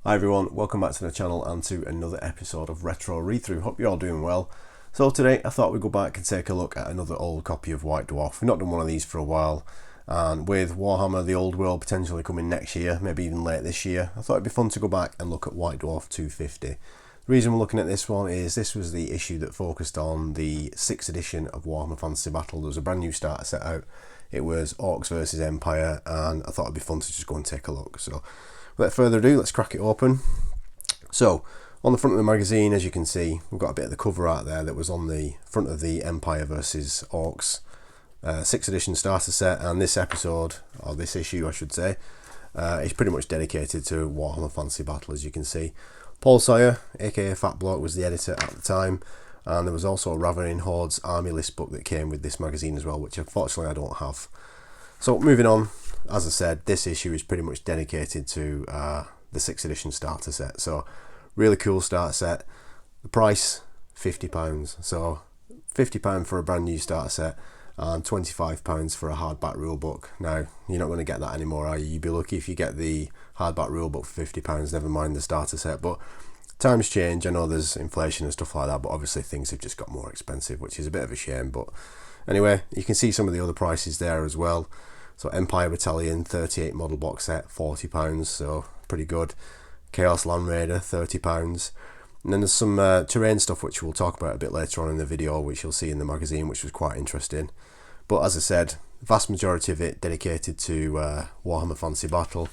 Hi everyone, welcome back to the channel and to another episode of Retro Read-Through. Hope you're all doing well. So today I thought we'd go back and take a look at another old copy of White Dwarf. We've not done one of these for a while, and with Warhammer the Old World potentially coming next year, maybe even late this year, I thought it'd be fun to go back and look at White Dwarf 250. The reason we're looking at this one is this was the issue that focused on the 6th edition of Warhammer Fantasy Battle. There was a brand new starter set out. It was Orcs versus Empire, and I thought it'd be fun to just go and take a look. So without further ado, let's crack it open. So on the front of the magazine, as you can see, we've got a bit of the cover art there that was on the front of the Empire versus Orcs 6th edition starter set, and this episode, or this issue I should say, is pretty much dedicated to Warhammer Fantasy Battle. As you can see, Paul Sawyer, aka Fat Bloke, was the editor at the time, and there was also a Ravening Horde's army list book that came with this magazine as well, which unfortunately I don't have. So moving on, as I said, this issue is pretty much dedicated to the 6th edition starter set. So really cool starter set. The price, £50. So £50 for a brand new starter set and £25 for a hardback rulebook. Now, you're not going to get that anymore, are you? You'd be lucky if you get the hardback rulebook for £50, never mind the starter set. But times change. I know there's inflation and stuff like that, but obviously things have just got more expensive, which is a bit of a shame. But anyway, you can see some of the other prices there as well. So Empire Battalion 38 model box set, £40, so pretty good. Chaos Land Raider, £30. And then there's some terrain stuff which we'll talk about a bit later on in the video, which you'll see in the magazine, which was quite interesting. But as I said, the vast majority of it dedicated to Warhammer Fantasy Battle.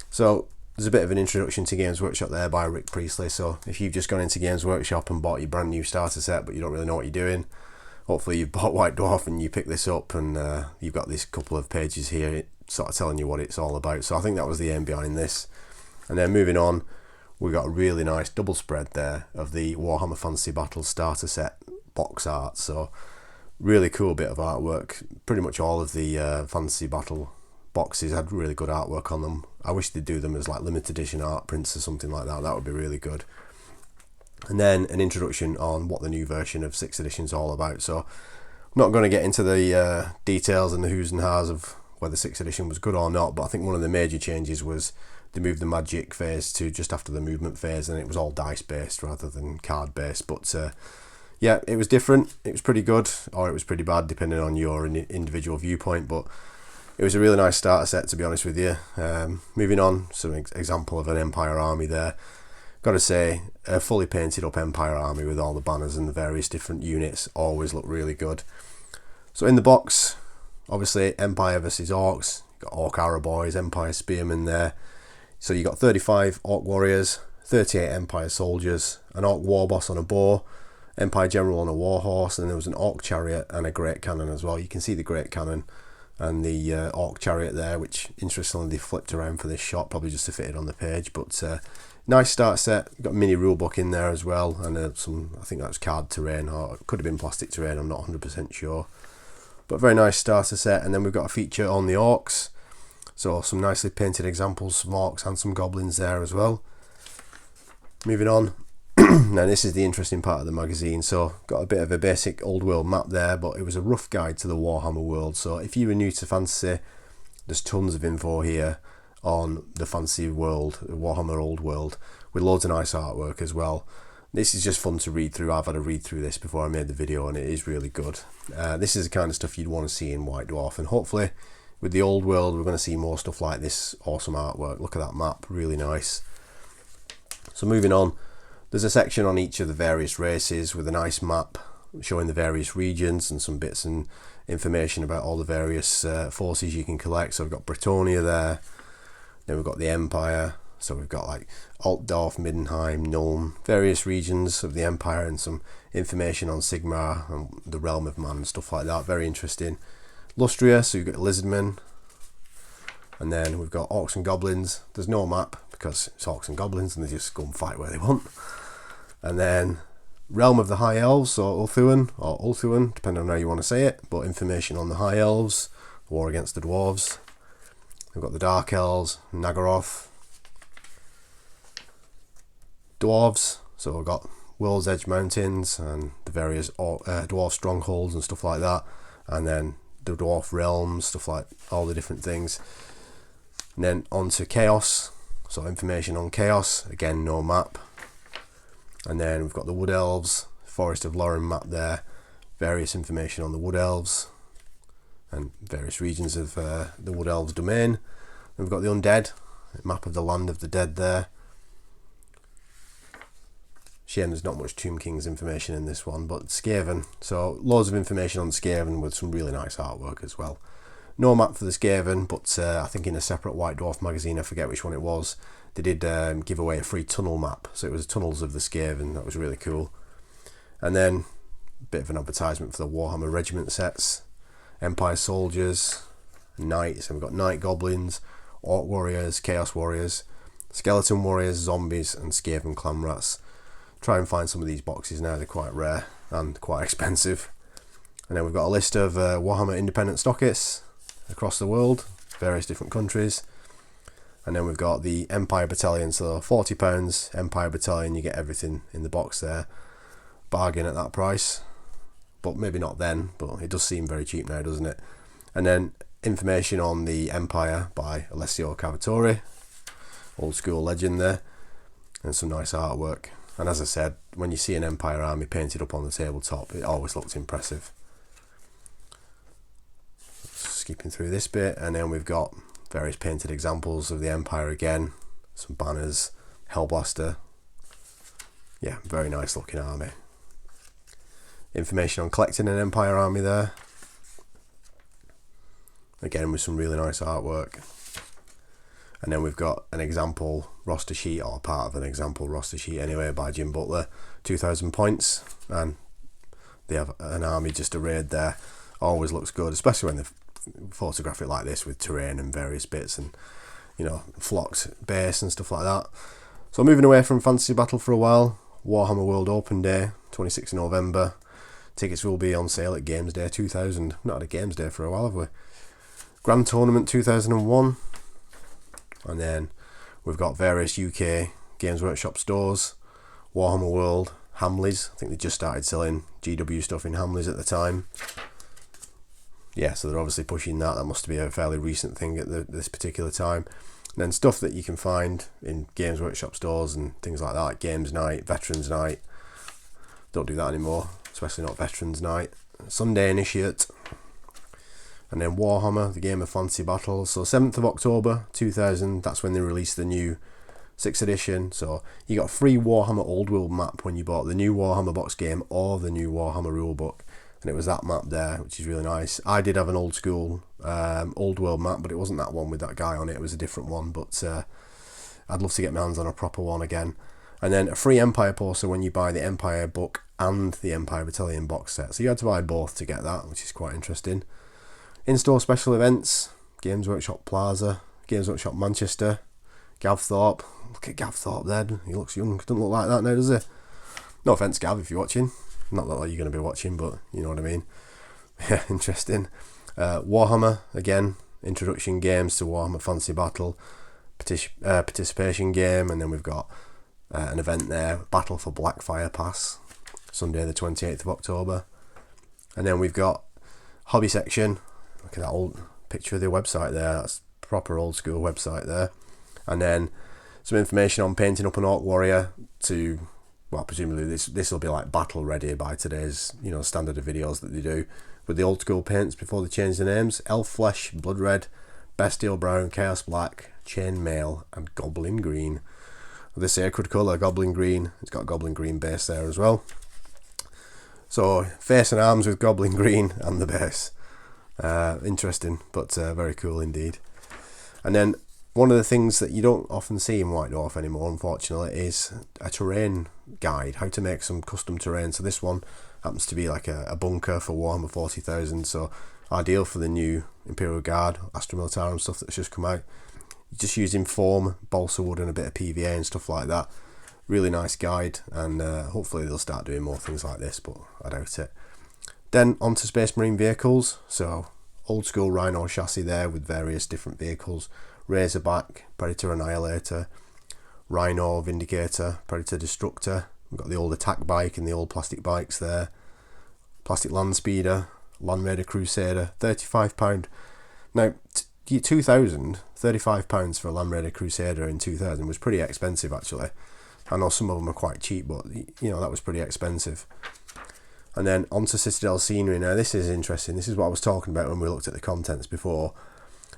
So there's a bit of an introduction to Games Workshop there by Rick Priestley. So if you've just gone into Games Workshop and bought your brand new starter set, but you don't really know what you're doing, hopefully you've bought White Dwarf and you pick this up, and you've got this couple of pages here sort of telling you what it's all about. So I think that was the aim behind this. And then moving on, we got a really nice double spread there of the Warhammer Fantasy Battle starter set box art. So really cool bit of artwork. Pretty much all of the Fantasy Battle boxes had really good artwork on them. I wish they'd do them as like limited edition art prints or something like that. That would be really good. And then an introduction on what the new version of 6th edition is all about. So I'm not going to get into the details and the who's and how's of whether 6th edition was good or not, but I think one of the major changes was they moved the magic phase to just after the movement phase, and it was all dice based rather than card based. But yeah, it was different. It was pretty good, or it was pretty bad depending on your individual viewpoint, but it was a really nice starter set, to be honest with you. Moving on, so an example of an Empire army there. Got to say, a fully painted up Empire army with all the banners and the various different units always look really good. So in the box, obviously Empire versus Orcs. You've got Orc Arrow Boys, Empire Spearmen there. So you got 35 Orc Warriors, 38 Empire Soldiers, an Orc Warboss on a boar, Empire General on a Warhorse, and there was an Orc Chariot and a Great Cannon as well. You can see the Great Cannon and the Orc Chariot there, which interestingly they flipped around for this shot, probably just to fit it on the page. But nice start set. You've got a mini rulebook in there as well, and some, I think that was card terrain, or it could have been plastic terrain, I'm not 100% sure. But very nice starter set. And then we've got a feature on the Orcs. So some nicely painted examples, some Orcs and some Goblins there as well. Moving on. Now this is the interesting part of the magazine. So got a bit of a basic old world map there, but it was a rough guide to the Warhammer world. So if you were new to fantasy, there's tons of info here on the fantasy world, the Warhammer Old World, with loads of nice artwork as well. This is just fun to read through. I've had a read through this before I made the video, and it is really good. This is the kind of stuff you'd want to see in White Dwarf, and hopefully with the Old World we're going to see more stuff like this awesome artwork. Look at that map, really nice. So moving on, there's a section on each of the various races with a nice map showing the various regions and some bits and information about all the various forces you can collect. So we've got Bretonnia there. Then we've got the Empire, so we've got like Altdorf, Middenheim, Nuln, various regions of the Empire, and some information on Sigmar and the Realm of Man and stuff like that. Very interesting. Lustria, so you've got Lizardmen, and then we've got Orcs and Goblins. There's no map because it's Orcs and Goblins and they just go and fight where they want. And then Realm of the High Elves, so Ulthuan, or Ulthuan, depending on how you want to say it, but information on the High Elves, war against the Dwarves. We've got the Dark Elves, Naggaroth, Dwarves, so we've got World's Edge Mountains and the various dwarf strongholds and stuff like that, and then the dwarf realms, stuff like all the different things. And then on to Chaos, So information on Chaos, again no map. And then we've got the Wood Elves, Forest of Lorien map there, various information on the Wood Elves and various regions of the Wood Elves domain. And we've got the Undead, map of the Land of the Dead there. Shame there's not much Tomb King's information in this one, but Skaven, so loads of information on Skaven with some really nice artwork as well. No map for the Skaven, but I think in a separate White Dwarf magazine, I forget which one it was, they did give away a free tunnel map. So it was Tunnels of the Skaven, that was really cool. And then a bit of an advertisement for the Warhammer Regiment sets, Empire Soldiers, Knights, and we've got Night Goblins, Orc Warriors, Chaos Warriors, Skeleton Warriors, Zombies, and Skaven Clan Rats. Try and find some of these boxes now, they're quite rare and quite expensive. And then we've got a list of Warhammer independent stockists across the world, various different countries. And then we've got the Empire Battalion, so £40 Empire Battalion, you get everything in the box there. Bargain at that price, but maybe not then, but it does seem very cheap now, doesn't it? And then information on the Empire by Alessio Cavatore, old school legend there, and some nice artwork. And as I said, when you see an Empire army painted up on the tabletop, it always looks impressive. Skipping through this bit, and then we've got various painted examples of the Empire again, some banners, Hellblaster. Yeah, very nice looking army. Information on collecting an Empire army there, again with some really nice artwork. And then we've got an example roster sheet, or part of an example roster sheet anyway, by Jim Butler, 2,000 points, and they have an army just arrayed there. Always looks good, especially when they photograph it like this with terrain and various bits and, you know, flocked base and stuff like that. So moving away from Fantasy Battle for a while, Warhammer World Open Day, 26th November. Tickets will be on sale at Games Day 2000. Not had a Games Day for a while, have we? Grand Tournament 2001. And then we've got various UK Games Workshop stores, Warhammer World, Hamleys. I think they just started selling GW stuff in Hamleys at the time. Yeah, so they're obviously pushing that. That must be a fairly recent thing at this particular time. And then stuff that you can find in Games Workshop stores and things like that, like Games Night, Veterans Night. Don't do that anymore, especially not Veterans Night. Sunday Initiate. And then Warhammer, the game of Fantasy Battle. So 7th of October 2000, that's when they released the new 6th edition. So you got a free Warhammer Old World map when you bought the new Warhammer box game or the new Warhammer rulebook. And it was that map there, which is really nice. I did have an old school Old World map, but it wasn't that one with that guy on it. It was a different one, but I'd love to get my hands on a proper one again. And then a free Empire poster when you buy the Empire book and the Empire Battalion box set. So you had to buy both to get that, which is quite interesting. In-store special events, Games Workshop Plaza, Games Workshop Manchester, Gav Thorpe. Look at Gav Thorpe there. He looks young. Doesn't look like that now, does he? No offence, Gav, if you're watching. Not that you're going to be watching, but you know what I mean. Yeah, interesting. Warhammer, again, introduction games to Warhammer Fantasy Battle, participation game, and then we've got an event there, Battle for Blackfire Pass, Sunday the 28th of October. And then we've got hobby section. Look at that old picture of the website there. That's proper old school website there. And then some information on painting up an Orc Warrior to... Well, presumably this will be like battle ready by today's, you know, standard of videos that they do with the old school paints before they change the names. Elf Flesh, Blood Red, Bestial Brown, Chaos Black, Chain Mail, and Goblin Green. The sacred colour, Goblin Green. It's got Goblin Green base there as well. So face and arms with Goblin Green and the base. Interesting, but very cool indeed. And then one of the things that you don't often see in White Dwarf anymore, unfortunately, is a terrain guide, how to make some custom terrain. So this one happens to be like a bunker for Warhammer 40,000, so ideal for the new Imperial Guard, Astra Militarum stuff that's just come out. Just using foam, balsa wood and a bit of PVA and stuff like that. Really nice guide, and hopefully they'll start doing more things like this, but I doubt it. Then onto Space Marine vehicles, so old school Rhino chassis there with various different vehicles. Razorback, Predator Annihilator, Rhino Vindicator, Predator Destructor. We've got the old attack bike and the old plastic bikes there. Plastic Land Speeder, Land Raider Crusader, £35. Now, 2000, £35 for a Land Raider Crusader in 2000 was pretty expensive actually. I know some of them are quite cheap, but you know, that was pretty expensive. And then onto Citadel scenery. Now this is interesting. This is what I was talking about when we looked at the contents before.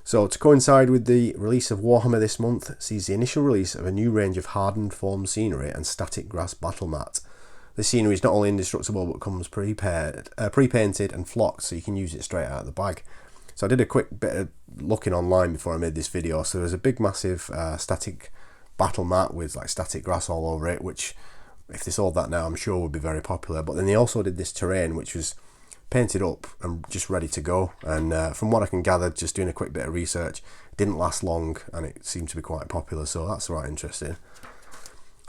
So to coincide with the release of Warhammer this month, sees the initial release of a new range of hardened foam scenery and static grass battle mat. The scenery is not only indestructible but comes pre-painted and flocked, so you can use it straight out of the bag. So I did a quick bit of looking online before I made this video. So there's a big massive static battle mat with like static grass all over it, which if they sold that now I'm sure would be very popular. But then they also did this terrain which was painted up and just ready to go, and from what I can gather, just doing a quick bit of research, it didn't last long and it seemed to be quite popular, so that's right interesting.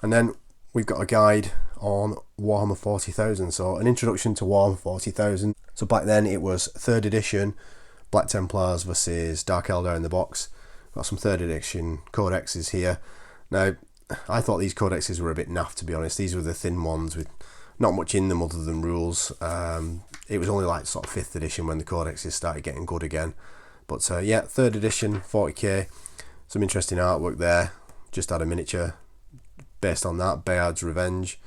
And then we've got a guide on Warhammer 40,000, so an introduction to Warhammer 40,000. So back then it was 3rd edition, Black Templars versus Dark Eldar in the box. Got some 3rd edition codexes here. Now I thought these codexes were a bit naff, to be honest. These were the thin ones with not much in them other than rules. It was only like sort of 5th edition when the codexes started getting good again. But yeah, 3rd edition, 40k. Some interesting artwork there. Just had a miniature based on that, Bayard's Revenge.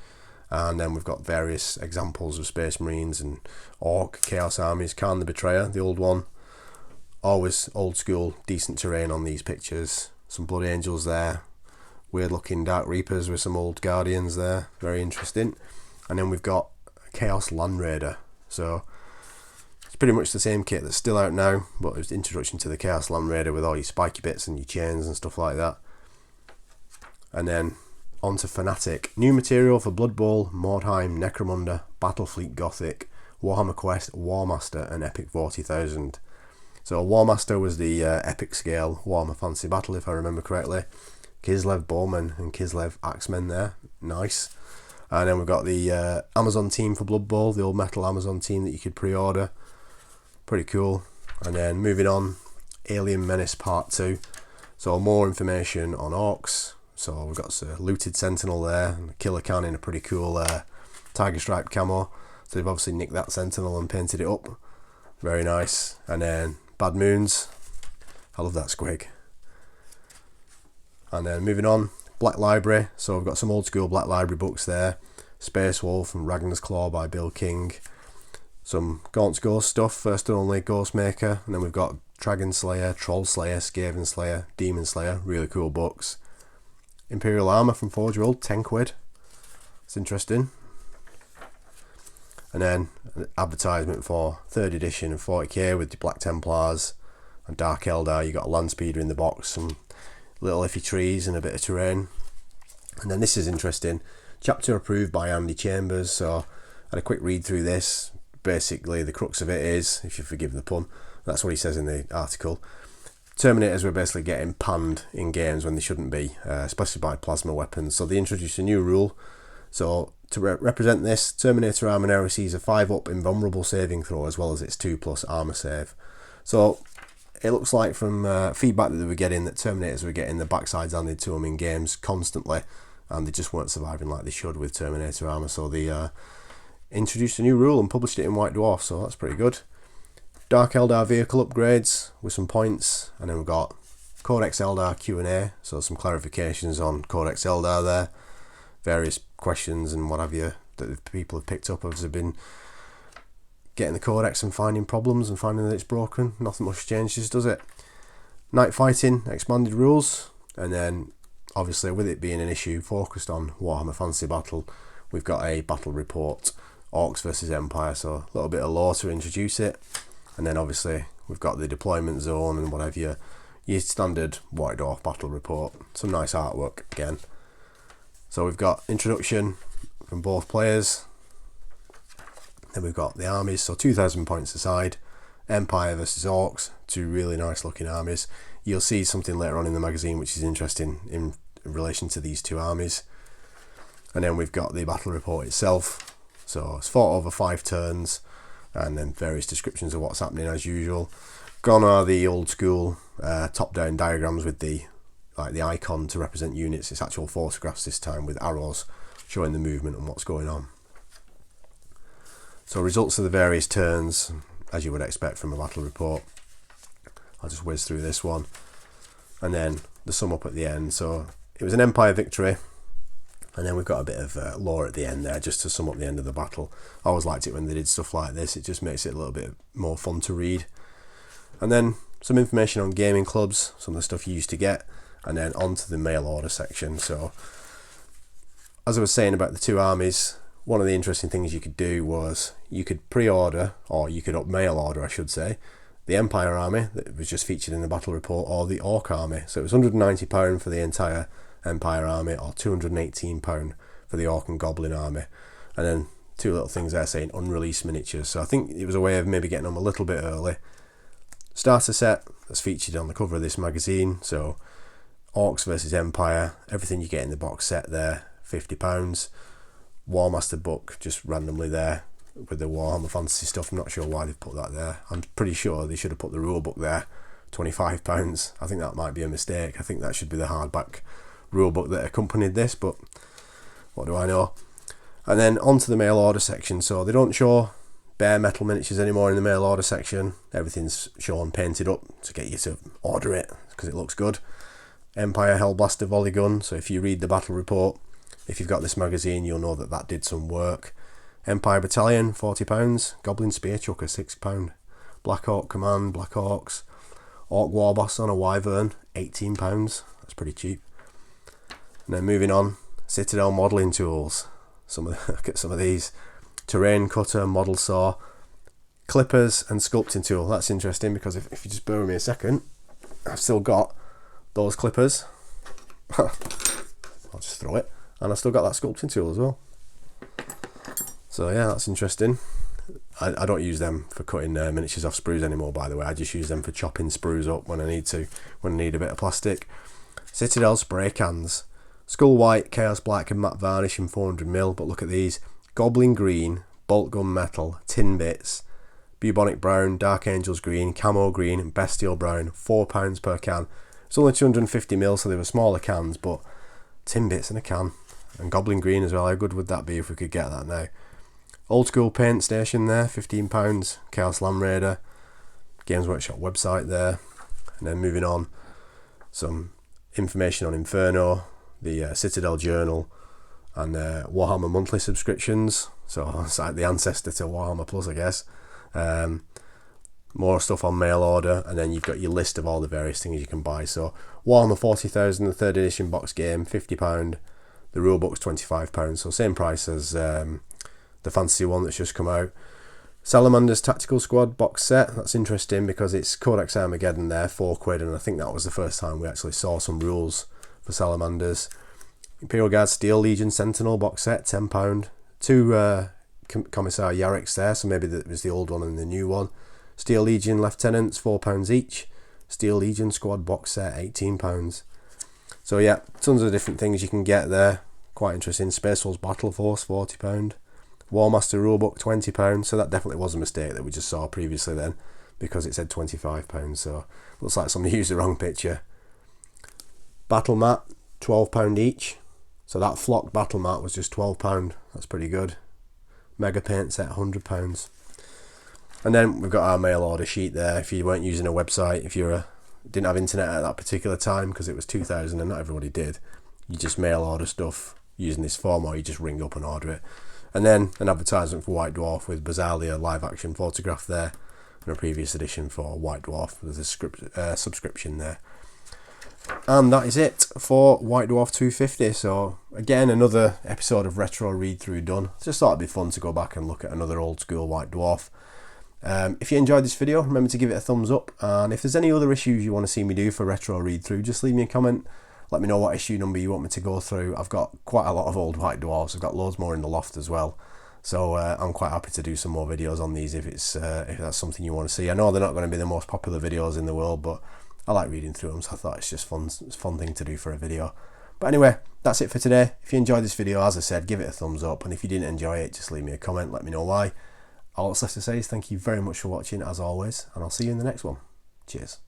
And then we've got various examples of Space Marines and Orc, Chaos Armies, Khan the Betrayer, the old one. Always old school, decent terrain on these pictures. Some Blood Angels there. Weird looking Dark Reapers with some old Guardians there. Very interesting. And then we've got Chaos Land Raider. So it's pretty much the same kit that's still out now, but it's the introduction to the Chaos Land Raider with all your spiky bits and your chains and stuff like that. And then onto Fanatic. New material for Blood Bowl, Mordheim, Necromunda, Battlefleet Gothic, Warhammer Quest, Warmaster and Epic 40,000. So Warmaster was the epic scale Warhammer Fantasy Battle, if I remember correctly. Kislev Bowmen and Kislev Axemen there. Nice. And then we've got the Amazon team for Blood Bowl, the old metal Amazon team that you could pre-order. Pretty cool. And then moving on, Alien Menace Part 2. So more information on Orcs. So we've got a looted Sentinel there, and a Killer Can in a pretty cool tiger stripe camo. So they've obviously nicked that Sentinel and painted it up. Very nice. And then Bad Moons. I love that squig. And then moving on, Black Library. So we've got some old school Black Library books there. Space Wolf and Ragnar's Claw by Bill King. Some Gaunt's Ghost stuff, First and Only, Ghostmaker. And then we've got Dragon Slayer, Troll Slayer, Skaven Slayer, Demon Slayer. Really cool books. Imperial Armour from Forge World, 10 quid. It's interesting. And then an advertisement for 3rd edition of 40k with the Black Templars and Dark Eldar. You got a land speeder in the box, some little iffy trees and a bit of terrain. And then this is interesting. Chapter approved by Andy Chambers. So I had a quick read through this. Basically the crux of it is, if you forgive the pun, that's what he says in the article. Terminators were basically getting panned in games when they shouldn't be, especially by plasma weapons. So they introduced a new rule. So to represent this, Terminator armor now receives a 5-up invulnerable saving throw as well as its 2+ armor save. So it looks like from feedback that they were getting that Terminators were getting the backsides handed to them in games constantly, and they just weren't surviving like they should with Terminator armor. So they introduced a new rule and published it in White Dwarf, so that's pretty good. Dark Eldar vehicle upgrades with some points, and then we've got Codex Eldar Q&A, so some clarifications on Codex Eldar there, various questions and what have you that people have picked up as they've been getting the Codex and finding problems and finding that it's broken. Nothing much changes, does it? Night Fighting, expanded rules, and then obviously with it being an issue focused on Warhammer Fantasy Battle, we've got a battle report, Orcs versus Empire, so a little bit of lore to introduce it. And then obviously we've got the deployment zone and whatever your standard White Dwarf battle report. Some nice artwork again. So we've got introduction from both players. Then we've got the armies, so 2,000 points aside. Empire versus Orcs, 2 really nice looking armies. You'll see something later on in the magazine which is interesting in relation to these 2 armies. And then we've got the battle report itself. So it's fought over 5 turns. And then various descriptions of what's happening as usual. Gone are the old school top-down diagrams with the icon to represent units. It's actual photographs this time with arrows showing the movement and what's going on. So results of the various turns, as you would expect from a battle report. I'll just whiz through this one. And then the sum up at the end. So it was an Empire victory. And then we've got a bit of lore at the end there, just to sum up the end of the battle. I always liked it when they did stuff like this. It just makes it a little bit more fun to read. And then some information on gaming clubs, some of the stuff you used to get, and then onto the mail order section. So, as I was saying about the two armies, one of the interesting things you could do was you could pre-order, or you could mail order, I should say, the Empire army that was just featured in the battle report, or the Orc army. So it was £190 for the entire Empire army, or £218 for the Orc and Goblin army. And then two little things there saying unreleased miniatures. So I think it was a way of maybe getting them a little bit early. Starter set that's featured on the cover of this magazine. So Orcs versus Empire, everything you get in the box set there, £50. War Master book just randomly there with the Warhammer Fantasy stuff. I'm not sure why they've put that there. I'm pretty sure they should have put the rule book there, £25. I think that might be a mistake. I think that should be the hardback rulebook that accompanied this, but what do I know. And then onto the mail order section. So they don't show bare metal miniatures anymore in the mail order section. Everything's shown painted up to get you to order it because it looks good. Empire Hellblaster volley gun. So if you read the battle report, if you've got this magazine, you'll know that that did some work. Empire Battalion, £40. Goblin Spear Chucker, £6. Black Orc Command, Black Orcs. Orc Warboss on a Wyvern, £18. That's pretty cheap. And then moving on, Citadel modelling tools. Look at some of these. Terrain cutter, model saw, clippers and sculpting tool. That's interesting because if you just bear with me a second, I've still got those clippers. I'll just throw it. And I've still got that sculpting tool as well. So yeah, that's interesting. I don't use them for cutting miniatures off sprues anymore, by the way. I just use them for chopping sprues up when I need to, when I need a bit of plastic. Citadel spray cans. Skull White, Chaos Black and Matte Varnish in 400ml, but look at these. Goblin Green, Bolt Gun Metal, Tin Bits, Bubonic Brown, Dark Angels Green, Camo Green and Bestial Brown, £4 per can. It's only 250ml, so they were smaller cans, but Tin Bits in a can. And Goblin Green as well, how good would that be if we could get that now? Old School Paint Station there, £15. Chaos Land Raider, Games Workshop website there. And then moving on, some information on Inferno, the Citadel Journal, and Warhammer monthly subscriptions. So it's like the ancestor to Warhammer Plus, I guess. More stuff on mail order, and then you've got your list of all the various things you can buy. So Warhammer 40,000, the 3rd edition box game, £50. The rulebook's £25, so same price as the fantasy one that's just come out. Salamander's Tactical Squad box set. That's interesting because it's Codex Armageddon there, £4, and I think that was the first time we actually saw some rules for Salamanders. Imperial Guard Steel Legion Sentinel box set, £10. Two Commissar Yarriks there, so maybe that was the old one and the new one. Steel Legion Lieutenants, £4 each. Steel Legion Squad box set, £18. So yeah, tons of different things you can get there. Quite interesting. Space Wolves Battle Force, £40. War Master Rulebook, £20. So that definitely was a mistake that we just saw previously then, because it said £25. So looks like somebody used the wrong picture. Battle Mat, £12 each. So that flocked battle mat was just £12. That's pretty good. Mega Paint set, £100. And then we've got our mail order sheet there. If you weren't using a website, if you didn't have internet at that particular time, because it was 2000 and not everybody did, you just mail order stuff using this form, or you just ring up and order it. And then an advertisement for White Dwarf with bizarrely a live action photograph there, and a previous edition for White Dwarf with a subscription there. And that is it for White Dwarf 250. So again, another episode of retro read through done. Just thought it'd be fun to go back and look at another old school White Dwarf. If you enjoyed this video, remember to give it a thumbs up, and if there's any other issues you want to see me do for retro read through, just leave me a comment. Let me know what issue number you want me to go through. I've got quite a lot of old White Dwarfs. I've got loads more in the loft as well, so I'm quite happy to do some more videos on these if that's something you want to see. I know they're not going to be the most popular videos in the world, but I like reading through them, so I thought it's just fun. It's a fun thing to do for a video. But anyway, that's it for today. If you enjoyed this video, as I said, give it a thumbs up, and if you didn't enjoy it, just leave me a comment, let me know why. All that's left to say is thank you very much for watching, as always, and I'll see you in the next one. Cheers.